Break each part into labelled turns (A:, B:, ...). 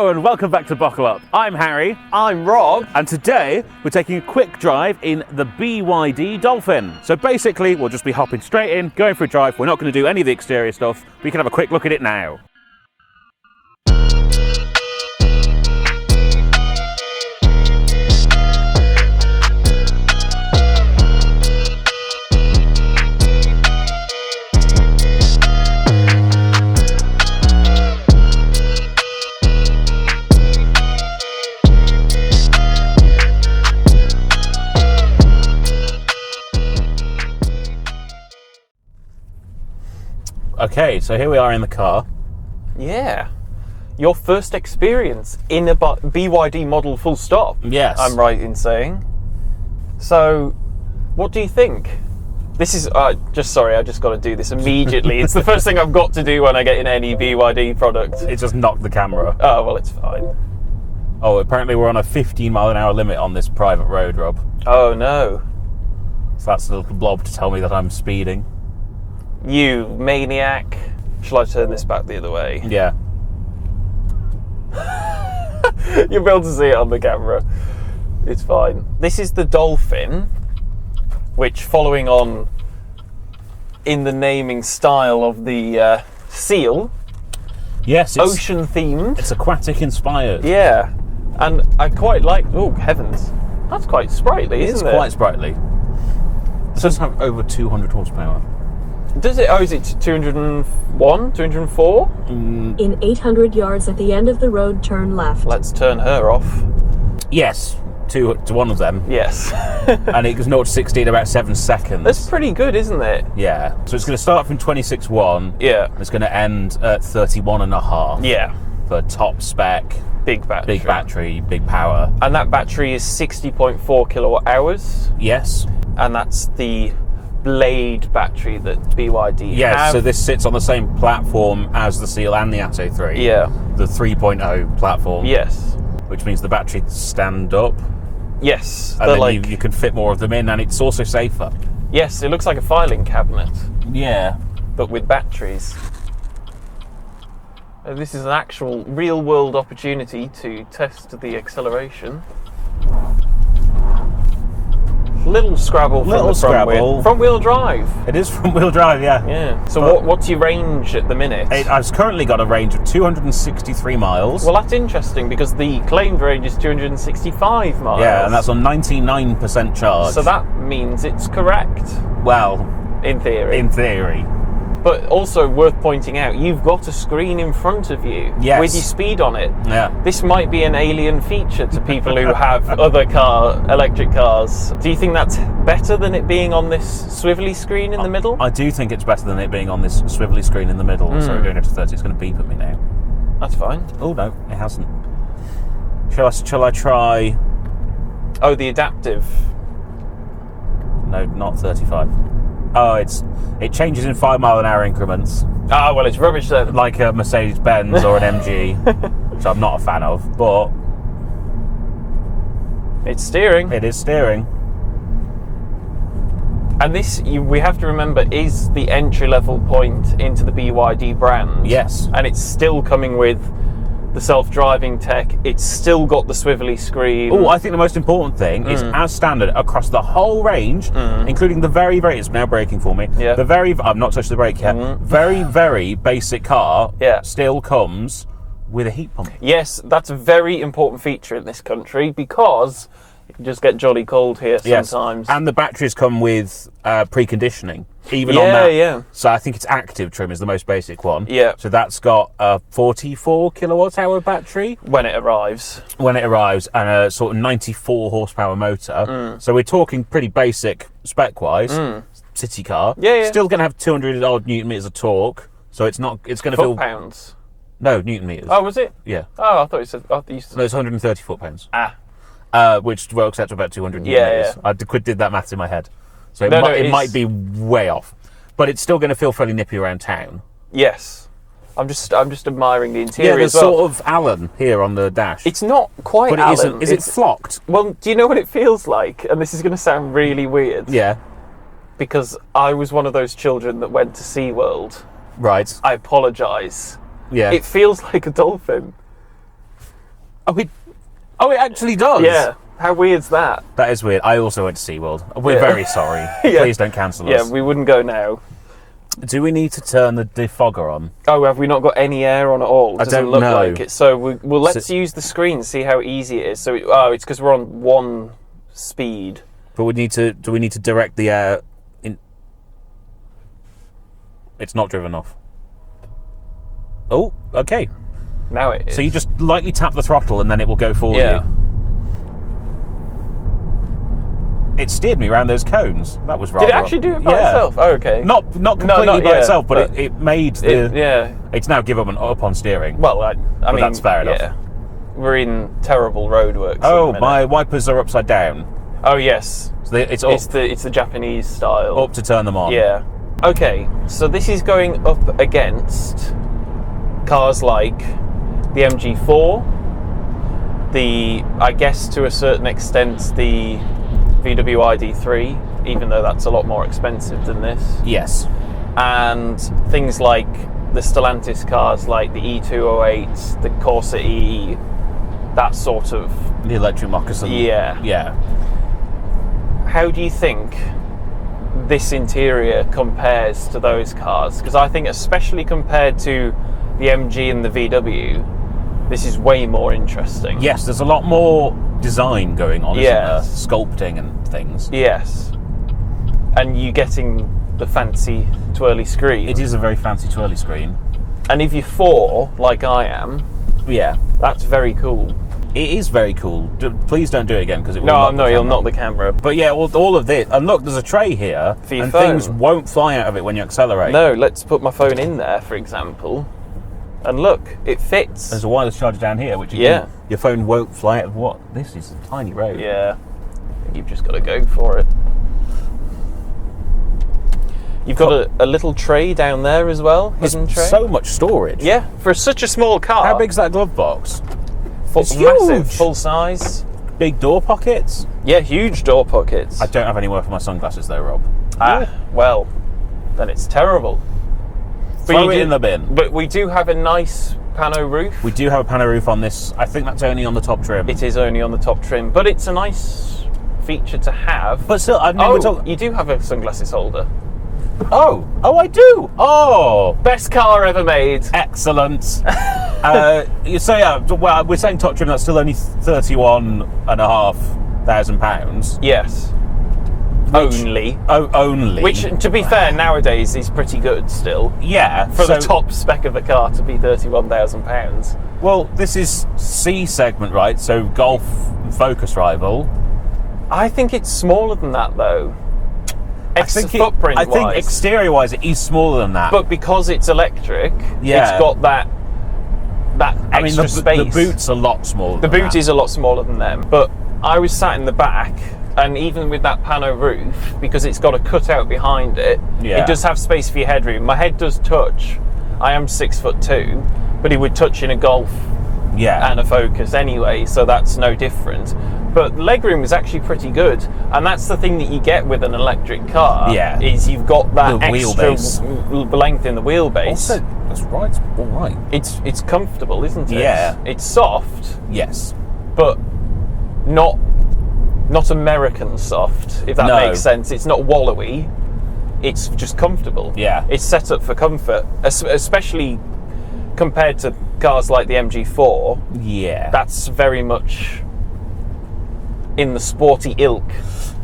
A: Hello and welcome back to Buckle Up. I'm Harry.
B: I'm Rob.
A: And today we're taking a quick drive in the BYD Dolphin. So basically we'll just be hopping straight in, going for a drive. We're not going to do any of the exterior stuff. We can have a quick look at it now. Okay, so here we are in the car.
B: Yeah. Your first experience in a BYD model full stop.
A: Yes.
B: I'm right in saying. So, what do you think? This is, I just got to do this immediately. It's the first thing I've got to do when I get in any BYD product.
A: It just knocked the camera.
B: Oh, well, it's fine.
A: Oh, apparently we're on a 15-mile-an-hour limit on this private road, Rob.
B: Oh, no.
A: So that's a little blob to tell me that I'm speeding.
B: You maniac. Shall I turn this back the other way?
A: Yeah.
B: You'll be able to see it on the camera. It's fine. This is the Dolphin, which, following on in the naming style of the seal,
A: Yes, it's
B: ocean themed.
A: It's aquatic inspired.
B: Yeah, and I quite like. Oh heavens, that's quite sprightly, isn't it?
A: It's quite sprightly. It does have over 200 horsepower.
B: Does it? Oh, is it 201, 204?
C: In 800 yards at the end of the road, turn left.
B: Let's turn her off.
A: Yes, to one of them.
B: Yes.
A: And it goes 0 to 60 in about 7 seconds.
B: That's pretty good, isn't it?
A: Yeah. So it's going to start from 26.1.
B: Yeah.
A: It's going to end at 31.5.
B: Yeah.
A: For top spec.
B: Big battery.
A: Big power.
B: And that battery is 60.4 kilowatt hours.
A: Yes.
B: And that's the blade battery that BYD have.
A: So this sits on the same platform as the Seal and the Atto 3.
B: Yeah.
A: The 3.0 platform.
B: Yes.
A: Which means the batteries stand up.
B: Yes.
A: And then you can fit more of them in, and it's also safer.
B: Yes, it looks like a filing cabinet.
A: Yeah.
B: But with batteries. This is an actual real-world opportunity to test the acceleration. Little scrabble from the front wheel. Front-wheel drive.
A: It is front-wheel drive, yeah.
B: Yeah. So what's your range at the minute?
A: I've currently got a range of 263 miles.
B: Well, that's interesting because the claimed range is 265 miles.
A: Yeah, and that's on 99% charge.
B: So that means it's correct.
A: Well,
B: in theory.
A: In theory.
B: But also worth pointing out, you've got a screen in front of you with your speed on it.
A: Yeah.
B: This might be an alien feature to people who have other electric cars. Do you think that's better than it being on this swivelly screen in the middle?
A: I do think it's better than it being on this swivelly screen in the middle. Sorry, going up to 30, it's going to beep at me now.
B: That's fine.
A: Oh no, it hasn't. Shall I try?
B: Oh, the adaptive.
A: No, not 35. Oh, it changes in 5-mile-an-hour increments.
B: Ah, well, it's rubbish then.
A: Like a Mercedes-Benz or an MG, which I'm not a fan of, but
B: it's steering.
A: It is steering.
B: And this, we have to remember, is the entry-level point into the BYD brand.
A: Yes.
B: And it's still coming with the self-driving tech. It's still got the swivelly screen.
A: Oh, I think the most important thing is, as standard across the whole range, including the very, it's now braking for me.
B: Yeah.
A: I've not touched the brake yet. Very, very basic car still comes with a heat pump.
B: Yes, that's a very important feature in this country because it can just get jolly cold here sometimes.
A: And the batteries come with preconditioning. Even on that.
B: Yeah.
A: So I think it's active trim is the most basic one.
B: Yeah.
A: So that's got a 44 kilowatt hour battery.
B: When it arrives.
A: And a sort of 94 horsepower motor. So we're talking pretty basic spec-wise. City car.
B: Yeah.
A: Still going to have 200 odd newton meters of torque. So it's going to feel...
B: Foot-pounds?
A: No, newton meters.
B: Oh, was it?
A: Yeah.
B: Oh, I thought you said...
A: No, it's 130 foot-pounds. Which works out to about 200 newton meters. I did that maths in my head. So it might be way off, but it's still going to feel fairly nippy around town.
B: Yes, I'm just admiring the interior.
A: Yeah, there's sort of Allen here on the dash.
B: It's not quite
A: but
B: Allen.
A: It isn't. Is it flocked?
B: Well, do you know what it feels like? And this is going to sound really weird.
A: Yeah.
B: Because I was one of those children that went to SeaWorld.
A: Right.
B: I apologise.
A: Yeah.
B: It feels like a dolphin.
A: it actually does.
B: Yeah. How weird's that?
A: That is weird. I also went to SeaWorld. We're very sorry.
B: Yeah.
A: Please don't cancel us.
B: Yeah, we wouldn't go now.
A: Do we need to turn the defogger on?
B: Oh, have we not got any air on at all?
A: I don't know.
B: Like it. So let's use the screen, see how easy it is. So it's because we're on one speed.
A: But do we need to direct the air in? It's not driven off. Oh, okay.
B: Now it is.
A: So you just lightly tap the throttle and then it will go for you. It steered me around those cones. That was rather...
B: Did it actually do it by itself? Oh, okay.
A: Not completely by itself, but it made the...
B: Yeah.
A: It's now given up on steering.
B: Well, I mean...
A: that's fair enough.
B: Yeah. We're in terrible roadworks.
A: Oh, my wipers are upside down.
B: Oh, yes.
A: So it's up.
B: It's the Japanese style.
A: Up to turn them on.
B: Yeah. Okay, so this is going up against cars like the MG4, I guess to a certain extent, the VW ID3, even though that's a lot more expensive than this.
A: Yes.
B: And things like the Stellantis cars, like the E208, the Corsa E, that sort of...
A: The electric moccasin.
B: Yeah.
A: Yeah.
B: How do you think this interior compares to those cars? Because I think especially compared to the MG and the VW, this is way more interesting.
A: Yes, there's a lot more design going on, isn't there?
B: Yes.
A: Sculpting and things.
B: Yes. And you getting the fancy twirly screen.
A: It is a very fancy twirly screen.
B: And if you're 4, like I am,
A: yeah,
B: that's very cool.
A: It is very cool. Please don't do it again because it will
B: you'll knock the camera.
A: But yeah, all of this. And look, there's a tray here,
B: for your
A: and
B: phone.
A: Things won't fly out of it when you accelerate.
B: No, let's put my phone in there, for example. And look, it fits.
A: There's a wireless charger down here, which your phone won't fly out of what? This is a tiny road.
B: Yeah. You've just got to go for it. You've got a little tray down there as well. Hidden tray.
A: So much storage.
B: Yeah, for such a small car.
A: How big's that glove box?
B: It's
A: huge.
B: massive, full size.
A: Big door pockets.
B: Yeah, huge door pockets.
A: I don't have anywhere for my sunglasses though, Rob.
B: Well, then it's terrible.
A: Throw it in the bin.
B: But we do have a nice pano roof.
A: We do have a pano roof on this. I think that's only on the top trim.
B: It is only on the top trim, but it's a nice feature to have.
A: But still,
B: you do have a sunglasses holder.
A: Oh, I do. Oh,
B: best car ever made.
A: Excellent. So yeah, well, we're saying top trim. That's still only £31,500.
B: Yes. Only.
A: Only.
B: Which, to be fair, nowadays is pretty good still.
A: Yeah.
B: For the top spec of a car to be £31,000.
A: Well, this is C segment, right? So Golf and Focus rival.
B: I think it's smaller than that, though.
A: I think exterior-wise, it is smaller than that.
B: But because it's electric, it's got that extra space.
A: The boot's a lot smaller.
B: The boot is a lot smaller than them. But I was sat in the back, and even with that pano roof, because it's got a cutout behind it, it does have space for your headroom. My head does touch. I am 6'2", but it would touch in a Golf and a Focus anyway, so that's no different. But legroom is actually pretty good, and that's the thing that you get with an electric car. Yeah, is you've got that extra length in the wheelbase. Also,
A: that's right. It's all right.
B: It's comfortable, isn't it?
A: Yeah.
B: It's soft.
A: Yes,
B: but not American soft, if that makes sense. It's not wallowy. It's just comfortable. Yeah, it's set up for comfort, especially compared to cars like the MG4. Yeah, that's very much in the sporty ilk.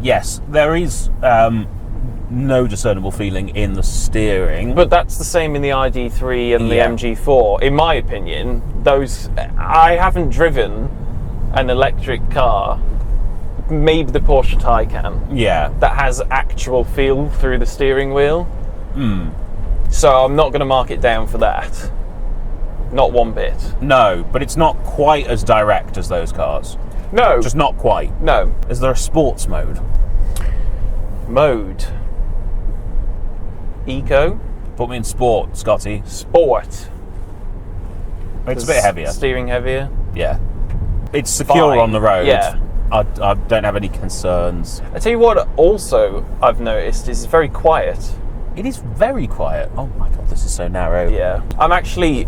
A: Yes, there is no discernible feeling in the steering.
B: But that's the same in the ID3 and the MG4. In my opinion, I haven't driven an electric car, maybe the Porsche Taycan, that has actual feel through the steering wheel. So I'm not going to mark it down for that. Not one bit. No,
A: but it's not quite as direct as those cars.
B: No.
A: Just not quite.
B: No.
A: Is there a sports mode?
B: Eco?
A: Put me in sport, Scotty.
B: Sport.
A: It's a bit heavier.
B: Steering heavier?
A: Yeah. It's secure on the road.
B: Yeah.
A: I don't have any concerns.
B: I tell you what also I've noticed is it's very quiet.
A: It is very quiet. Oh my god, this is so narrow.
B: Yeah, I'm actually,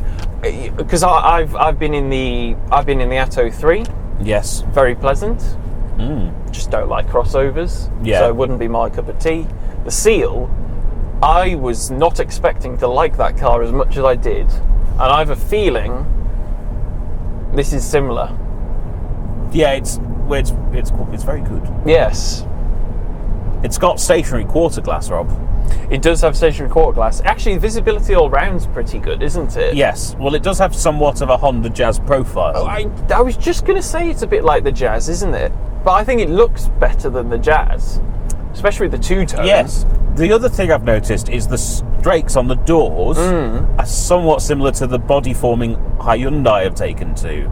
B: because I've been in the Atto 3.
A: Yes.
B: Very pleasant. Just don't like crossovers.
A: Yeah.
B: So it wouldn't be my cup of tea. The Seal, I was not expecting to like that car as much as I did, and I have a feeling this is similar.
A: Yeah, it's very good.
B: Yes.
A: It's got stationary quarter glass, Rob.
B: It does have stationary quarter glass. Actually, visibility all round's pretty good, isn't it?
A: Yes. Well, it does have somewhat of a Honda Jazz profile.
B: Oh, I was just going to say it's a bit like the Jazz, isn't it? But I think it looks better than the Jazz, especially the two-tone.
A: Yes. The other thing I've noticed is the strakes on the doors are somewhat similar to the body-forming Hyundai have taken to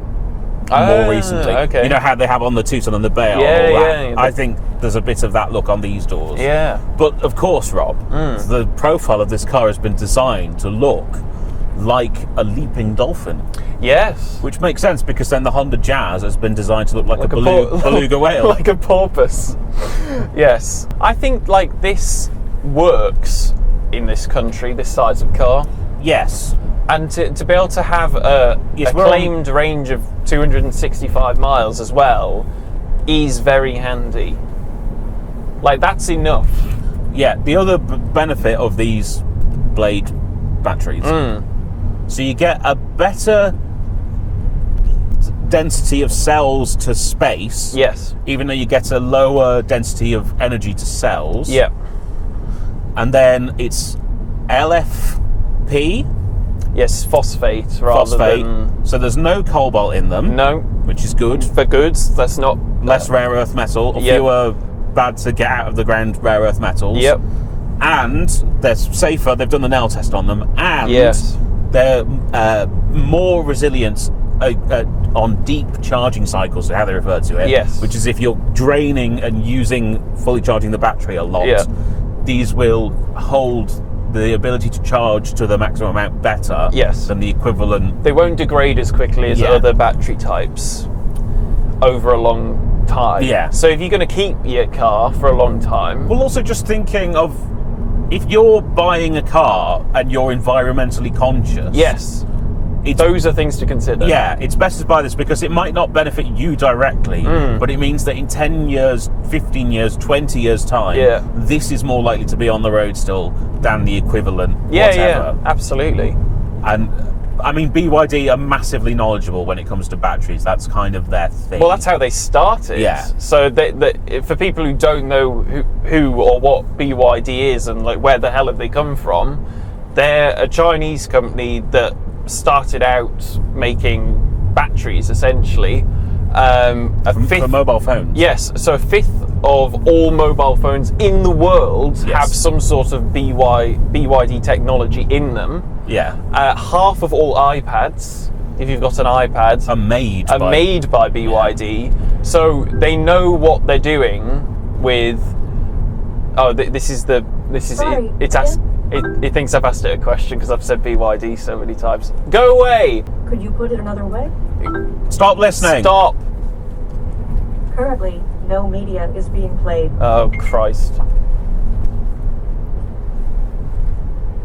A: more recently.
B: Okay.
A: You know how they have on the Tucson and the Bay?
B: Yeah.
A: I think there's a bit of that look on these doors.
B: Yeah.
A: But of course, Rob, the profile of this car has been designed to look like a leaping dolphin.
B: Yes.
A: Which makes sense because then the Honda Jazz has been designed to look like a beluga whale.
B: Like a porpoise. Yes. I think like this works in this country, this size of car.
A: Yes.
B: And to be able to have a claimed range of 265 miles as well is very handy. Like, that's enough.
A: Yeah, the other benefit of these Blade batteries, so you get a better density of cells to space.
B: Yes.
A: Even though you get a lower density of energy to cells.
B: Yeah.
A: And then it's LFP.
B: Yes, phosphate rather than...
A: So there's no cobalt in them.
B: No.
A: Which is good.
B: For goods, that's not...
A: Less rare earth metal, or fewer bad to get out of the ground rare earth metals.
B: Yep.
A: And they're safer, they've done the nail test on them, and they're more resilient on deep charging cycles, is how they refer to it.
B: Yes.
A: Which is if you're draining and fully charging the battery a lot, these will hold the ability to charge to the maximum amount better than the equivalent.
B: They won't degrade as quickly as other battery types over a long time. Yeah. So if you're going to keep your car for a long time...
A: Well, also just thinking of if you're buying a car and you're environmentally conscious...
B: Yes. Those are things to consider.
A: Yeah, it's best to buy this because it might not benefit you directly, but it means that in 10 years, 15 years, 20 years' time, this is more likely to be on the road still than the equivalent whatever.
B: Yeah, absolutely.
A: And, I mean, BYD are massively knowledgeable when it comes to batteries. That's kind of their thing.
B: Well, that's how they started. Yeah. So for people who don't know who or what BYD is and like where the hell have they come from, they're a Chinese company that started out making batteries essentially.
A: For mobile phones.
B: Yes, so a fifth of all mobile phones in the world have some sort of BYD technology in them.
A: Yeah.
B: Half of all iPads, if you've got an iPad, are made by BYD. Yeah. So they know what they're doing with. Oh, It thinks I've asked it a question because I've said BYD so many times. Go away!
C: Could you put it another way?
A: Stop listening!
B: Stop!
C: Currently, no media is being played.
B: Oh, Christ.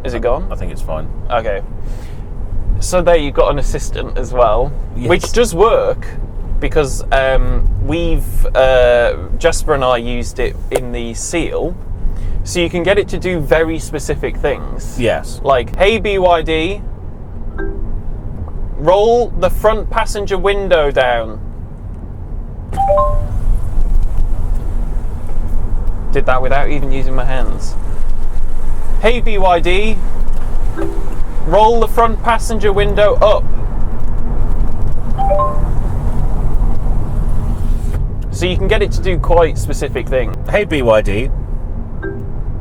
B: Is it gone?
A: I think it's fine.
B: Okay. So there you've got an assistant as well, which does work because Jasper and I used it in the Seal. So you can get it to do very specific things.
A: Yes.
B: Like, hey BYD, roll the front passenger window down. Did that without even using my hands. Hey BYD, roll the front passenger window up. So you can get it to do quite specific things.
A: Hey BYD,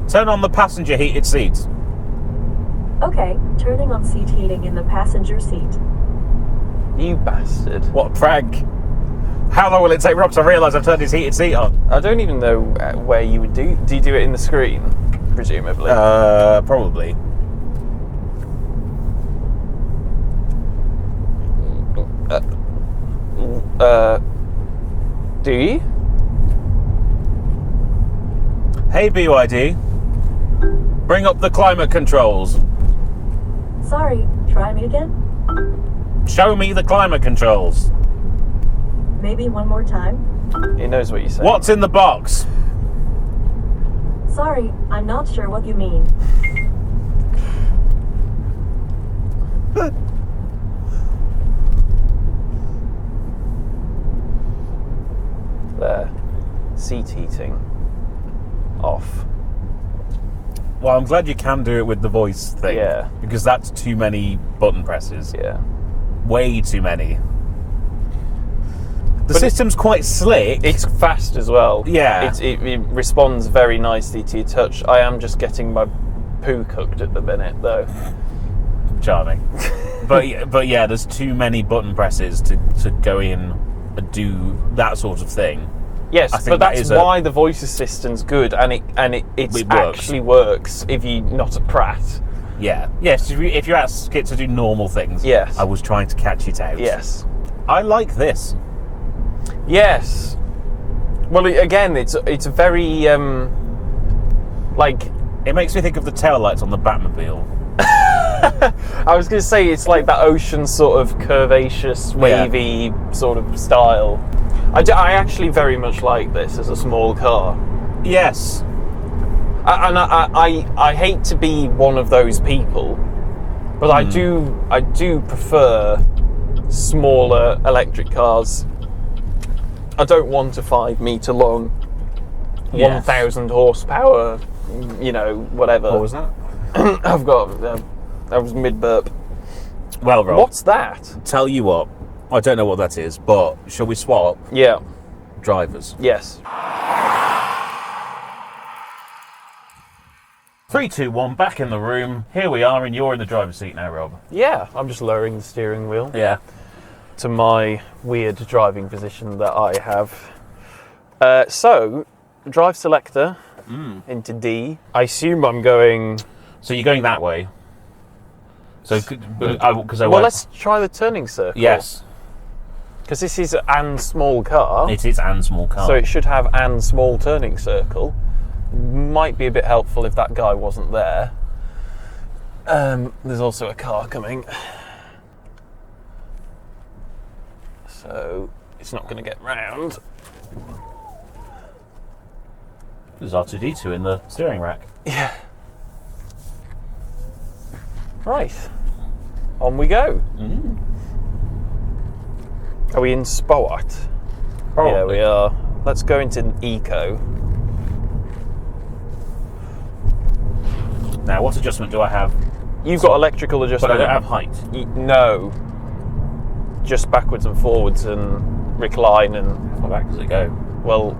A: turn on the passenger heated seats.
C: Okay, turning on seat heating in the passenger seat.
B: You bastard.
A: What a prank. How long will it take Rob to realise I've turned his heated seat on?
B: I don't even know where you would do. Do you do it in the screen, presumably?
A: Probably.
B: Do you?
A: Hey BYD, Bring up the climate controls.
C: Sorry, try me again?
A: Show me the climate controls.
C: Maybe one more time?
B: He knows what you're saying.
A: What's in the box?
C: Sorry, I'm not sure what you mean.
B: There. Seat heating. Off.
A: Well, I'm glad you can do it with the voice thing.
B: Yeah.
A: Because that's too many button presses.
B: Yeah.
A: Way too many. The system's quite slick.
B: It's fast as well.
A: Yeah.
B: It responds very nicely to your touch. I am just getting my poo cooked at the minute, though.
A: Charming. but yeah, there's too many button presses to go in and do that sort of thing.
B: Yes, but that's
A: that
B: why the voice assistant's good, and it actually works if you're not a prat.
A: Yeah. Yes, if you ask it to do normal things.
B: Yes.
A: I was trying to catch it out.
B: Yes.
A: I like this.
B: Yes. Well, again, it's a very like.
A: It makes me think of the taillights on the Batmobile.
B: I was going to say it's like that ocean sort of curvaceous, wavy sort of style. I actually very much like this as a small car.
A: Yes.
B: And I hate to be one of those people, but I do prefer smaller electric cars. I don't want a 5 metre long, 1,000 horsepower, whatever.
A: What was that?
B: I've got. That was mid burp.
A: Well, Rob.
B: What's that?
A: Tell you what, I don't know what that is, but shall we swap
B: Yeah.
A: drivers?
B: Yes.
A: 3, 2, 1, back in the room. Here we are, and you're in the driver's seat now, Rob.
B: Yeah. I'm just lowering the steering wheel
A: Yeah.
B: to my weird driving position that I have. So, drive selector into D. I assume I'm going.
A: So you're going that way. So,
B: Let's try the turning circle.
A: Yes.
B: Because this is an small car.
A: It is an small car.
B: So it should have an small turning circle. Might be a bit helpful if that guy wasn't there. There's also a car coming. So it's not going to get round.
A: There's R2-D2 in the steering rack.
B: Yeah. Right. On we go.
A: Mm.
B: Are we in Sport?
A: Probably.
B: Yeah, we are. Let's go into Eco.
A: Now, what adjustment do I have?
B: You've got electrical adjustment.
A: But I don't have height.
B: No. Just backwards and forwards and recline and...
A: How back does it go?
B: Well...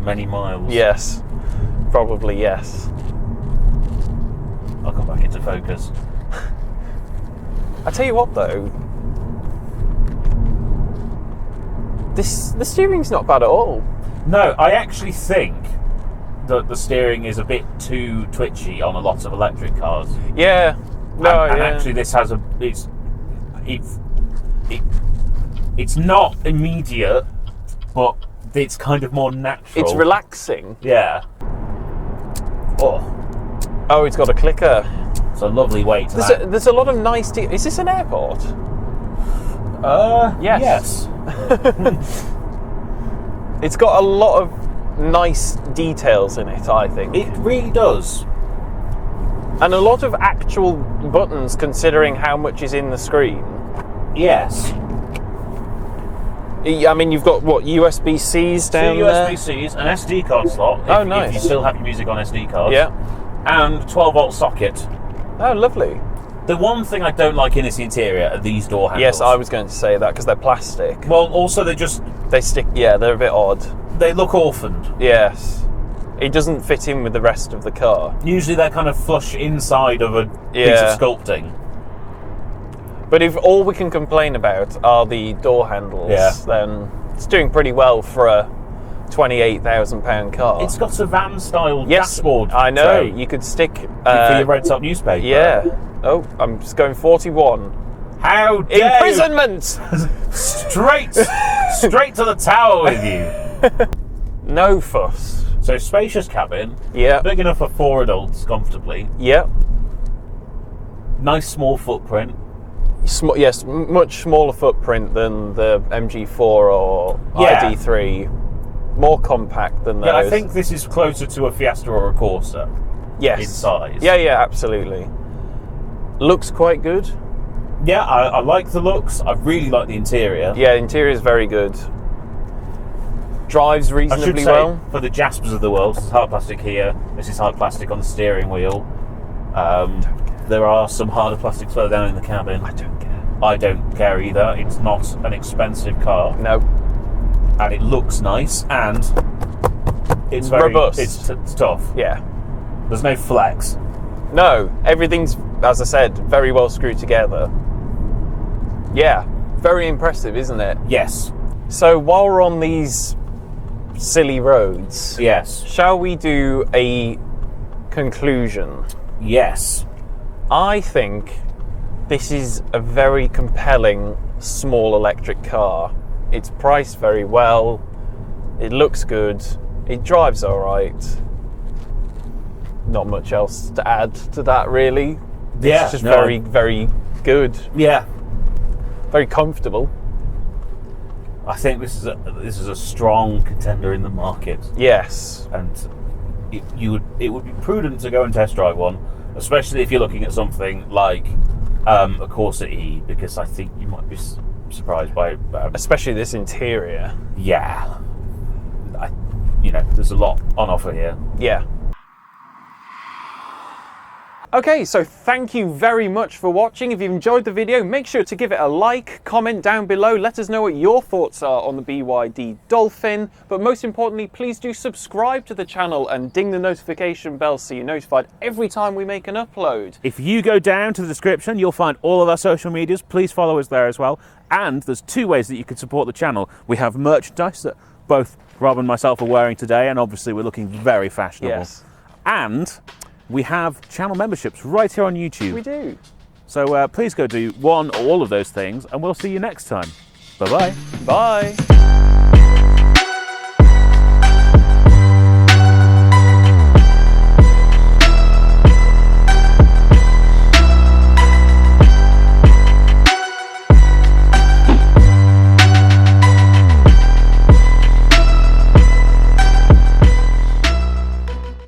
A: Many miles.
B: Yes. Probably yes.
A: I'll come back into focus.
B: I tell you what, though, the steering's not bad at all.
A: No, I actually think that the steering is a bit too twitchy on a lot of electric cars.
B: Yeah. No.
A: And actually, this has a it's not immediate, but it's kind of more natural.
B: It's relaxing.
A: Yeah.
B: Oh, it's got a clicker.
A: It's a lovely weight.
B: There's a lot of nice... Is this an airport?
A: Yes.
B: It's got a lot of nice details in it, I think.
A: It really does.
B: And a lot of actual buttons, considering how much is in the screen.
A: Yes.
B: I mean, you've got, what, USB-Cs down there?
A: Two USB-Cs, an SD card slot.
B: Nice.
A: If you still have your music on SD cards.
B: Yeah.
A: And 12-volt socket.
B: Oh, lovely.
A: The one thing I don't like in this interior are these door handles.
B: Yes, I was going to say that, because they're plastic.
A: Well, also they stick...
B: Yeah, they're a bit odd.
A: They look orphaned.
B: Yes. It doesn't fit in with the rest of the car.
A: Usually they're kind of flush inside of a piece of sculpting.
B: But if all we can complain about are the door handles, then it's doing pretty well for a £28,000 car.
A: It's got a van-style dashboard.
B: I know.
A: Tray.
B: You could stick...
A: for your Red Top newspaper.
B: Yeah. Oh, I'm just going 41.
A: How dare
B: Imprisonment!
A: Straight to the tower with you.
B: No fuss.
A: So spacious cabin.
B: Yeah.
A: Big enough for 4 adults comfortably.
B: Yeah.
A: Nice small footprint.
B: Yes, much smaller footprint than the MG4 or ID3. More compact than those.
A: Yeah, I think this is closer to a Fiesta or a Corsa.
B: Yes.
A: In size.
B: Yeah, absolutely. Looks quite good.
A: Yeah, I like the looks. I really like the interior.
B: Yeah, the interior is very good. Drives reasonably
A: I should say,
B: well.
A: for the Jaspers of the world, this is hard plastic here. This is hard plastic on the steering wheel. There are some harder plastics further down in the cabin.
B: I don't care.
A: I don't care either. It's not an expensive car.
B: No.
A: And it looks nice, and it's very
B: robust.
A: It's tough.
B: Yeah.
A: There's no flex.
B: No, everything's, as I said, very well screwed together. Yeah, very impressive, isn't it?
A: Yes.
B: So while we're on these silly roads,
A: Yes.
B: shall we do a conclusion?
A: Yes.
B: I think this is a very compelling small electric car. It's priced very well. It looks good. It drives all right. Not much else to add to that, really.
A: Yeah,
B: It's just very, very good.
A: Yeah.
B: Very comfortable.
A: I think this is a strong contender in the market,
B: Yes.
A: and it would be prudent to go and test drive one, especially if you're looking at something like a Corsa E, because I think you might be surprised by.
B: Especially this interior.
A: Yeah. There's a lot on offer here.
B: Yeah. Okay, so thank you very much for watching. If you've enjoyed the video, make sure to give it a like, comment down below, let us know what your thoughts are on the BYD Dolphin, but most importantly, please do subscribe to the channel and ding the notification bell so you're notified every time we make an upload.
A: If you go down to the description, you'll find all of our social medias. Please follow us there as well. And there's 2 ways that you can support the channel. We have merchandise that both Rob and myself are wearing today, and obviously we're looking very fashionable.
B: Yes. And
A: we have channel memberships right here on YouTube.
B: we do.
A: So please go do one or all of those things, and we'll see you next time. Bye-bye.
B: Bye.